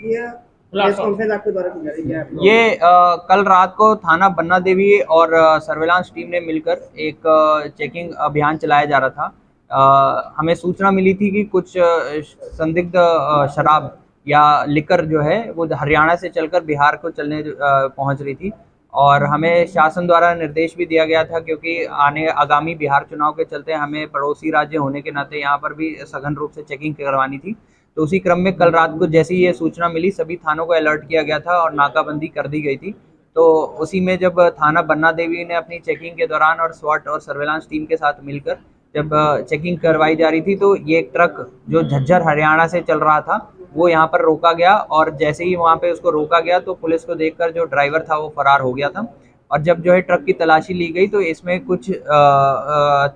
ये press conference आपके द्वारा की जा रही है? ये कल रात को थाना बन्ना देवी और सर्विलांस टीम ने मिलकर एक चेकिंग अभियान चलाया जा रहा था। हमें सूचना मिली थी कि कुछ संदिग्ध शराब या लिकर जो है वो हरियाणा से चलकर बिहार को चलने पहुंच रही थी, और हमें शासन द्वारा निर्देश भी दिया गया था, क्योंकि आगामी बिहार चुनाव के चलते हमें पड़ोसी राज्य होने के नाते यहाँ पर भी सघन रूप से चेकिंग करवानी थी। तो उसी क्रम में कल रात को जैसे ही ये सूचना मिली, सभी थानों को अलर्ट किया गया था और नाकाबंदी कर दी गई थी। तो उसी में जब थाना बन्ना देवी ने अपनी चेकिंग के दौरान और स्वाट और सर्वेलांस टीम के साथ मिलकर जब चेकिंग करवाई जा रही थी, तो ये एक ट्रक जो झज्जर हरियाणा से चल रहा था वो यहाँ पर रोका गया, और जैसे ही वहाँ पे उसको रोका गया तो पुलिस को देखकर जो ड्राइवर था वो फरार हो गया था। और जब जो है ट्रक की तलाशी ली गई तो इसमें कुछ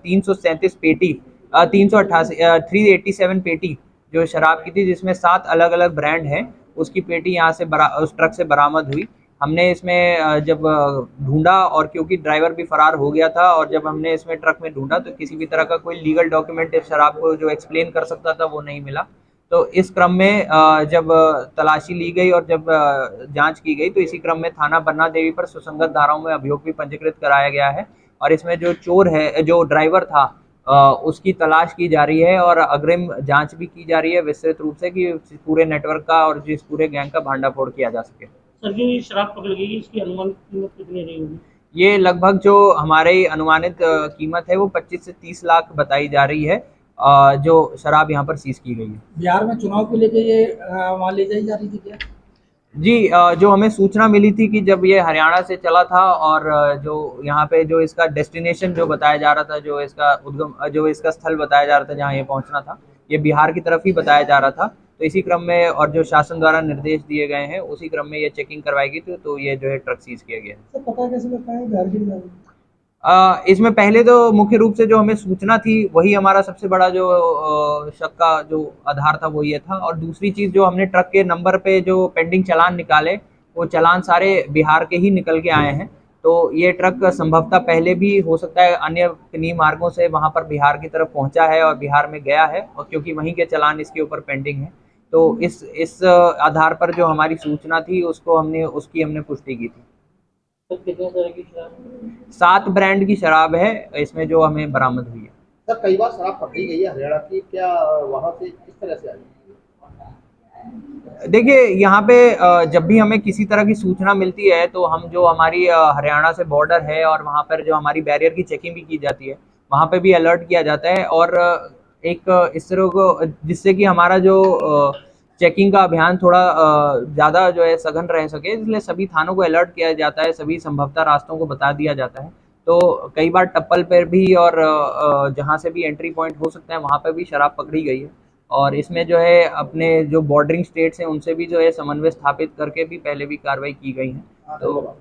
337 पेटी 388 387 पेटी जो शराब की थी, जिसमें 7 अलग अलग ब्रांड हैं, उसकी पेटी यहाँ से उस ट्रक से बरामद हुई। हमने इसमें जब ढूंढा, और क्योंकि ड्राइवर भी फरार हो गया था, और जब हमने इसमें ट्रक में ढूंढा तो किसी भी तरह का कोई लीगल डॉक्यूमेंट इस शराब को जो एक्सप्लेन कर सकता था वो नहीं मिला। तो इस क्रम में जब तलाशी ली गई और जब जांच की गई, तो इसी क्रम में थाना बन्ना देवी पर सुसंगत धाराओं में अभियोग भी पंजीकृत कराया गया है, और इसमें जो चोर है, जो ड्राइवर था, उसकी तलाश की जा रही है और अग्रिम जांच भी की जा रही है विस्तृत रूप से, कि पूरे नेटवर्क का और जिस पूरे गैंग का भांडाफोड़ किया जा सके। सर, जो ये शराब पकड़ गई इसकी अनुमान कीमत कितनी रही होगी? ये लगभग जो हमारी अनुमानित कीमत है वो 25 से 30 लाख बताई जा रही है, जो शराब यहाँ पर सीज की गई है। बिहार में चुनाव को लेके ये वहाँ ले जाई जा रही थी क्या? जी, जो हमें सूचना मिली थी कि जब ये हरियाणा से चला था, और जो यहाँ पे जो इसका डेस्टिनेशन जो बताया जा रहा था, जो इसका उद्गम, जो इसका स्थल बताया जा रहा था जहाँ ये पहुँचना था, ये बिहार की तरफ ही बताया जा रहा था। तो इसी क्रम में, और जो शासन द्वारा निर्देश दिए गए हैं उसी क्रम में ये चेकिंग करवाई गई थी, तो ये जो है ट्रक सीज किया गया है। सर, पता कैसे लगता है बिहार की जा रही है? इसमें पहले तो मुख्य रूप से जो हमें सूचना थी वही हमारा सबसे बड़ा जो शक का जो आधार था वो ये था, और दूसरी चीज जो हमने ट्रक के नंबर पे जो पेंडिंग चालान निकाले, वो चालान सारे बिहार के ही निकल के आए हैं। तो ये ट्रक संभवतः पहले भी हो सकता है अन्य किन्हीं मार्गों से वहां पर बिहार की तरफ पहुंचा है और बिहार में गया है, और क्योंकि वहीं के चालान इसके ऊपर पेंडिंग है, तो इस आधार पर जो हमारी सूचना थी उसकी हमने पुष्टि की थी। सर, कितने तरह की शराब? 7 ब्रांड की शराब है इसमें जो हमें बरामद हुई है। सर, कई बार शराब पकड़ी गई है हरियाणा की, क्या वहाँ से किस तरह से आई? देखिए, यहाँ पे जब भी हमें किसी तरह की सूचना मिलती है तो हम जो हमारी हरियाणा से बॉर्डर है और वहाँ पर जो हमारी बैरियर की चेकिंग भी की जाती है, वहाँ पे भी अलर्ट किया जाता है, और एक इस तरह को जिससे कि हमारा जो चेकिंग का अभियान थोड़ा ज़्यादा जो है सघन रह सके, इसलिए सभी थानों को अलर्ट किया जाता है, सभी संभवतः रास्तों को बता दिया जाता है। तो कई बार टप्पल पर भी और जहाँ से भी एंट्री पॉइंट हो सकता है वहाँ पर भी शराब पकड़ी गई है, और इसमें जो है अपने जो बॉर्डरिंग स्टेट्स हैं उनसे भी जो है समन्वय स्थापित करके भी पहले भी कार्रवाई की गई है। तो